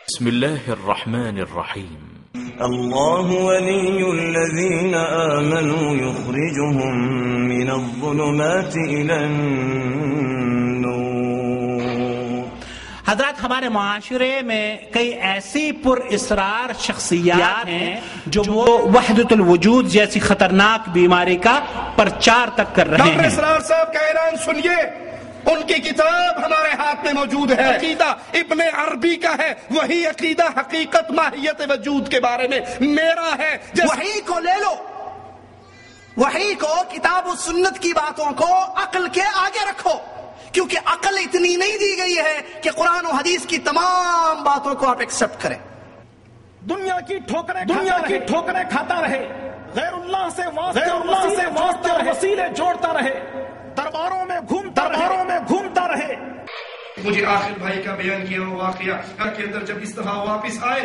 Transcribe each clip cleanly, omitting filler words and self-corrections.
بسم الله الرحمن الرحيم. الله ولي الذين آمنوا يخرجهم من الظلمات إلى النور. حضرات، ہمارے معاشرے میں کئی ایسی پر اسرار شخصیات ہیں جو وحدت الوجود جیسی خطرناک بیماری کا پرچار تک کر رہے ہیں. ڈاکٹر اسرار صاحب کا اعلان سنیے، ان کی کتاب ہمارے ہاتھ میں موجود ہے. عقیدہ ابن عربی کا ہے، وہی عقیدہ حقیقت ماہیت وجود کے بارے میں میرا ہے. وحی کو لے لو، وحی کو، کتاب و سنت کی باتوں کو عقل کے آگے رکھو، کیونکہ عقل اتنی نہیں دی گئی ہے کہ قرآن و حدیث کی تمام باتوں کو آپ ایکسپٹ کریں. دنیا کی ٹھوکریں کھاتا رہے، غیر اللہ سے واسطے اور وسیلے جوڑتا رہے، درباروں میں گھومتا رہے. مجھے آخر بھائی کا بیان کیا ہوا واقعہ کے اندر جب اس دفعہ واپس آئے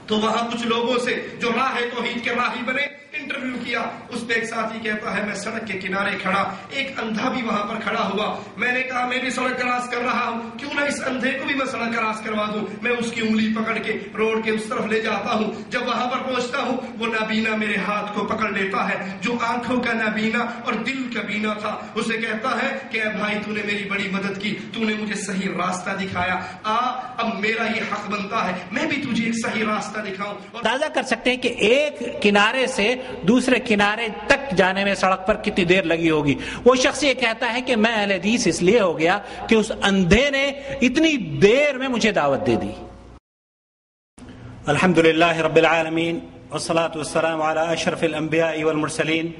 تو وہاں کچھ لوگوں سے جو راہ توحید کے راہی بنے انٹرویو کیا. اس پہ ایک ساتھی کہتا ہے میں سڑک کے کنارے کھڑا، ایک اندھا بھی وہاں پر کھڑا ہوا. میں نے کہا میں بھی سڑک کراس کر رہا ہوں، کیوں نہ اس اندھے کو بھی میں سڑک کراس کروا دوں. میں اس کی انگلی پکڑ کے روڈ کے اس طرف لے جاتا ہوں. جب وہاں پر پہنچتا ہوں وہ نابینا میرے ہاتھ کو پکڑ لیتا ہے، جو آنکھوں کا نابینا اور دل کا بینا تھا. اسے کہتا ہے کہ اے بھائی تو نے میری بڑی مدد کی، تو نے مجھے صحیح راستہ دکھایا، اب میرا یہ حق بنتا ہے میں بھی تجھے ایک صحیح راستہ دکھاؤں. اندازہ کر سکتے ہیں کہ ایک کنارے سے دوسرے کنارے تک جانے میں سڑک پر کتنی دیر لگی ہوگی. وہ شخص یہ کہتا ہے کہ میں اہل حدیث اس لیے ہو گیا کہ اس اندھے نے اتنی دیر میں مجھے دعوت دے دی. الحمدللہ رب العالمین والصلاة والسلام علی اشرف الانبیاء والمرسلین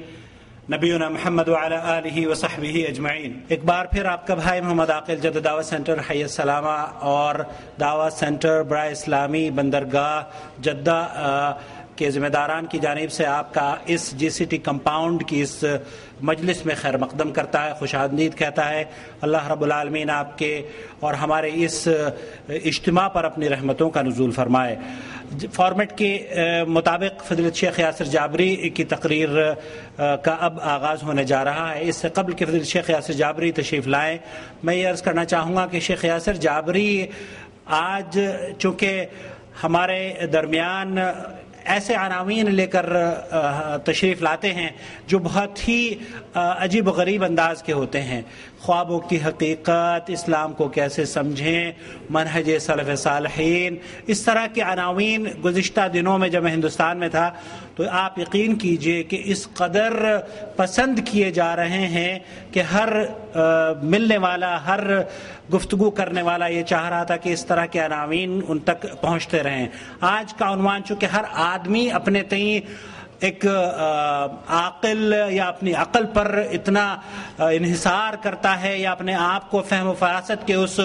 نبینا محمد وعلی آلہ وصحبہ اجمعین. ایک بار پھر آپ کا بھائی محمد عاقل جد دعوت سینٹر حی السلامہ اور دعوت سینٹر برائے اسلامی بندرگاہ جدہ کے ذمہ داران کی جانب سے آپ کا اس جی سی ٹی کمپاؤنڈ کی اس مجلس میں خیر مقدم کرتا ہے، خوش آمدید کہتا ہے. اللہ رب العالمین آپ کے اور ہمارے اس اجتماع پر اپنی رحمتوں کا نزول فرمائے. فارمیٹ کے مطابق فضیلت شیخ یاسر جابری کی تقریر کا اب آغاز ہونے جا رہا ہے. اس سے قبل کہ فضیلت شیخ یاسر جابری تشریف لائیں، میں یہ عرض کرنا چاہوں گا کہ شیخ یاسر جابری آج چونکہ ہمارے درمیان ایسے عناوین لے کر تشریف لاتے ہیں جو بہت ہی عجیب و غریب انداز کے ہوتے ہیں. خوابوں کی حقیقت، اسلام کو کیسے سمجھیں، منہج سلف صالحین، اس طرح کے عناوین گزشتہ دنوں میں جب میں ہندوستان میں تھا تو آپ یقین کیجئے کہ اس قدر پسند کیے جا رہے ہیں کہ ہر ملنے والا، ہر گفتگو کرنے والا یہ چاہ رہا تھا کہ اس طرح کے عناوین ان تک پہنچتے رہیں. آج کا عنوان چونکہ ہر آدمی اپنے تئیں ایک عاقل یا اپنی عقل پر اتنا انحصار کرتا ہے یا اپنے آپ کو فہم و فراست کے اس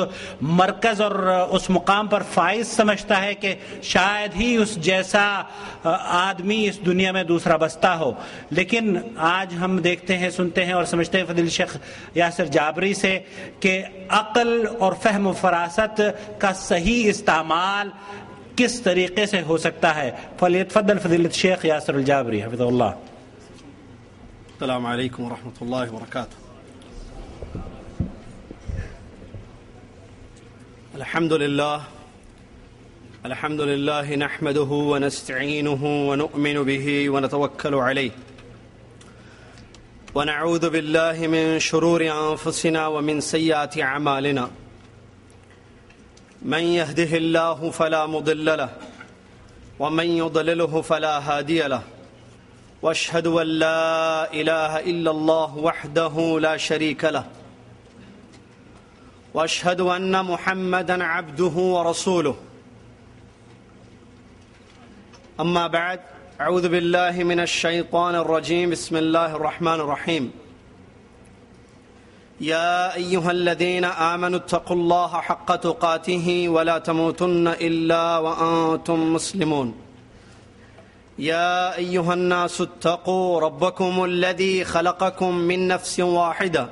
مرکز اور اس مقام پر فائز سمجھتا ہے کہ شاید ہی اس جیسا آدمی اس دنیا میں دوسرا بستا ہو. لیکن آج ہم دیکھتے ہیں، سنتے ہیں اور سمجھتے ہیں فضیلت شیخ یاسر جابری سے کہ عقل اور فہم و فراست کا صحیح استعمال کس طریقے سے ہو سکتا ہے. فلیتفضل فضیلت شیخ یاسر الجابری حفظہ اللہ. السلام علیکم ورحمۃ اللہ وبرکاتہ. الحمد للہ نحمده ونستعینه ونؤمن به ونتوکل علیہ ونعوذ باللہ من شرور انفسنا ومن سیئات اعمالنا. من يهده الله فلا مضل له ومن يضلله فلا هادي له واشهد ان لا اله الا الله وحده لا شريك له واشهد ان محمدا عبده ورسوله. اما بعد، اعوذ بالله من الشيطان الرجيم. بسم الله الرحمن الرحيم. يا أيها الذين آمنوا اتقوا الله حق تقاته ولا تموتن إلا وأنتم مسلمون. يا أيها الناس اتقوا ربكم الذي خلقكم من نفس واحدة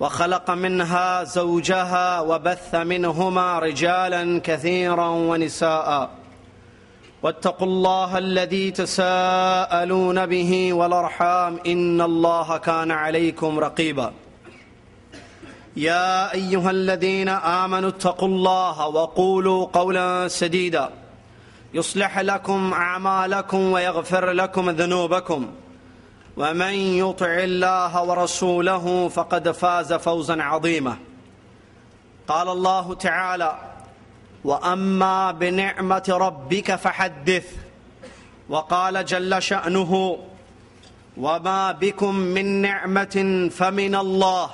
وخلق منها زوجها وبث منهما رجالا كثيرا ونساء واتقوا الله الذي تساءلون به والأرحام إن الله كان عليكم رقيبا. يا أيها الذين آمنوا اتقوا الله وقولوا قولا سديدا يصلح لكم أعمالكم ويغفر لكم ذنوبكم ومن يطع الله ورسوله فقد فاز فوزا عظيما. قال الله تعالى: وأما بنعمة ربك فحدث. وقال جل شأنه: وما بكم من نعمة فمن الله.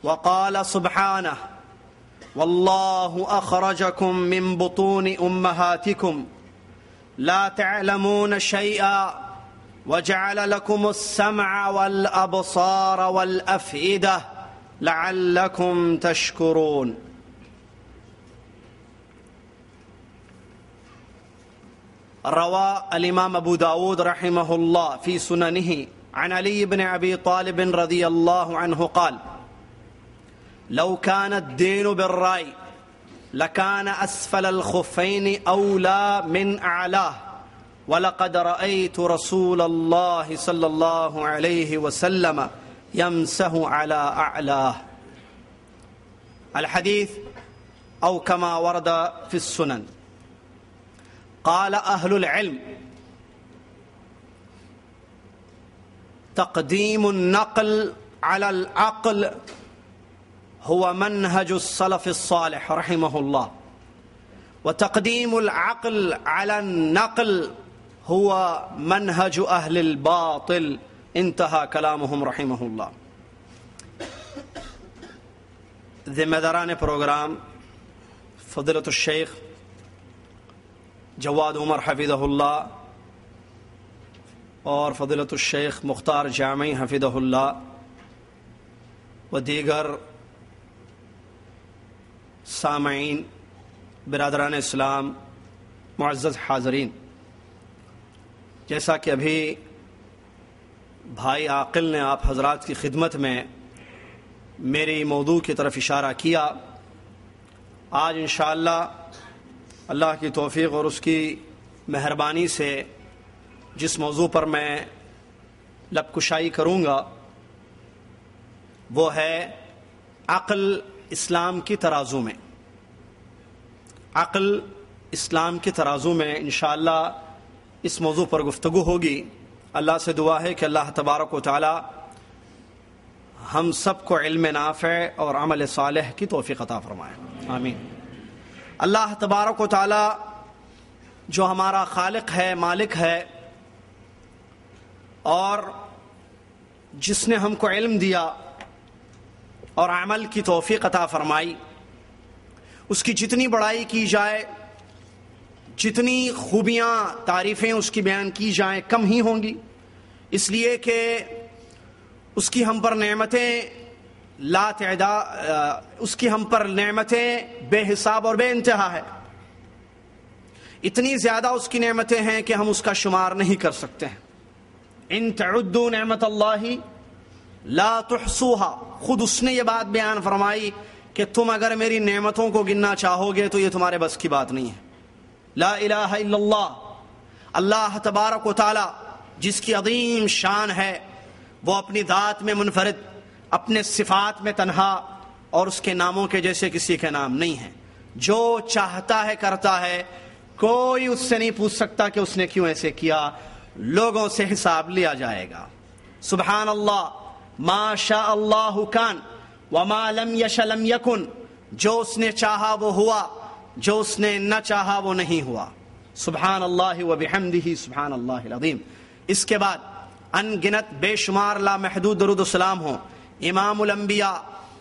وقال سبحانه: والله أخرجكم من بطون أمهاتكم لا تعلمون شيئا وجعل لكم السمع والأبصار والأفئدة لعلكم تشكرون. روى الإمام أبو داود رحمه الله في سننه عن علي بن أبي طالب رضي الله عنه قال: لو كان الدين بالرأي لكان أسفل الخفين أولى من أعلاه ولقد رأيت رسول الله صلى الله عليه وسلم يمسه على أعلاه. الحديث أو كما ورد في السنن. قال أهل العلم: تقديم النقل على العقل هو منهج السلف الصالح رحمه الله، وتقديم العقل على النقل هو منهج أهل الباطل. انتهى كلامهم رحمه الله. ذمہ داران پروگرام فضیلۃ الشیخ جواد عمر حفظہ اللہ اور فضیلۃ الشیخ مختار جامعی حفظہ اللہ و دیگر سامعین، برادران اسلام، معزز حاضرین، جیسا کہ ابھی بھائی عاقل نے آپ حضرات کی خدمت میں میری موضوع کی طرف اشارہ کیا، آج انشاءاللہ اللہ کی توفیق اور اس کی مہربانی سے جس موضوع پر میں لب کشائی کروں گا وہ ہے عقل اسلام کی ترازو میں. عقل اسلام کی ترازو میں انشاءاللہ اس موضوع پر گفتگو ہوگی. اللہ سے دعا ہے کہ اللہ تبارک و تعالی ہم سب کو علم نافع اور عمل صالح کی توفیق عطا فرمائے. آمین. اللہ تبارک و تعالی جو ہمارا خالق ہے، مالک ہے، اور جس نے ہم کو علم دیا اور عمل کی توفیق عطا فرمائی، اس کی جتنی بڑائی کی جائے، جتنی خوبیاں تعریفیں اس کی بیان کی جائیں کم ہی ہوں گی، اس لیے کہ اس کی ہم پر نعمتیں لا تعداد، اس کی ہم پر نعمتیں بے حساب اور بے انتہا ہے. اتنی زیادہ اس کی نعمتیں ہیں کہ ہم اس کا شمار نہیں کر سکتے ہیں. ان تعدوا نعمت اللہ لا تحصوها. خود اس نے یہ بات بیان فرمائی کہ تم اگر میری نعمتوں کو گننا چاہو گے تو یہ تمہارے بس کی بات نہیں ہے. لا الہ الا اللہ. اللہ تبارک و تعالی جس کی عظیم شان ہے، وہ اپنی ذات میں منفرد، اپنے صفات میں تنہا، اور اس کے ناموں کے جیسے کسی کے نام نہیں ہیں. جو چاہتا ہے کرتا ہے، کوئی اس سے نہیں پوچھ سکتا کہ اس نے کیوں ایسے کیا. لوگوں سے حساب لیا جائے گا. سبحان اللہ. ما شاء اللہ کان وما لم یش لم یکن. جو اس نے چاہا وہ ہوا، جو اس نے نہ چاہا وہ نہیں ہوا. سبحان اللہ و بحمدہ سبحان اللہ العظیم. اس کے بعد ان گنت بے شمار لامحدود درود و سلام ہوں امام الانبیاء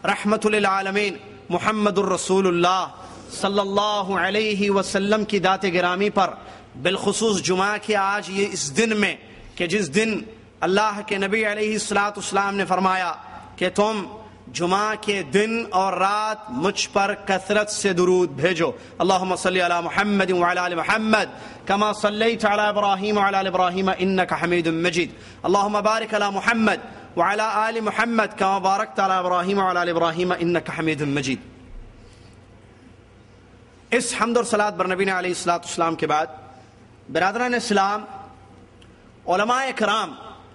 رحمت للعالمین محمد الرسول اللہ صلی اللہ علیہ وسلم کی ذات گرامی پر، بالخصوص جمعہ کے آج یہ اس دن میں کہ جس دن اللہ کے نبی علیہ الصلوۃ والسلام نے فرمایا کہ تم جمعہ کے دن اور رات مجھ پر کثرت سے درود بھیجو. اللہم صلی علی محمد وعلی آل محمد کما صلیت علی ابراہیم وعلی آل ابراہیم انک حمید مجید. اللہم بارک علی محمد وعلی آل محمد کما بارکت علی ابراہیم وعلی آل ابراہیم انک حمید مجید. اس حمد اور صلاۃ بر نبی علیہ الصلوۃ والسلام کے بعد برادران اسلام، علماء کرام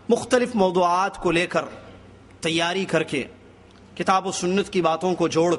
مختلف موضوعات کو لے کر تیاری کر کے کتاب و سنت کی باتوں کو جوڑ